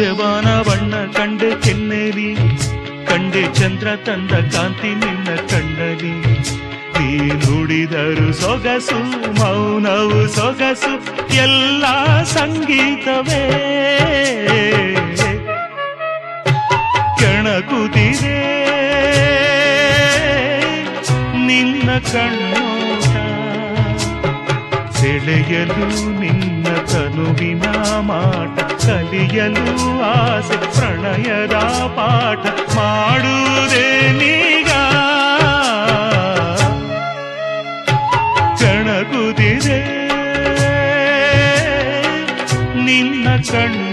ಯವಾನ ಬಣ್ಣ ಕಂಡೆ ಕೆನ್ನೆಲಿ, ಕಂಡೆ ಚಂದ್ರ ತಂದ ಕಾಂತಿ ನಿನ್ನ ಕಣ್ಣಲಿ. ನೀ ನುಡಿದರು ಸೊಗಸು, ಮೌನವು ಸೊಗಸು, ಎಲ್ಲ ಸಂಗೀತವೇ. ಕೆಣಕುತ್ತಿದೆ ನಿನ್ನ ಕಣ್ಣೋಟ, ಸೆಳೆಯಲು ನಿನ್ನ ತನುವಿನ ಮಾಟ, ಕಲಿಯಲು ಆಸೆ ಪ್ರಣಯದ ಪಾಠ ಮಾಡುವುದೇ ನೀಗ. ಕಣಗುದಿದೆ ನಿನ್ನ ಕಣ್ಣು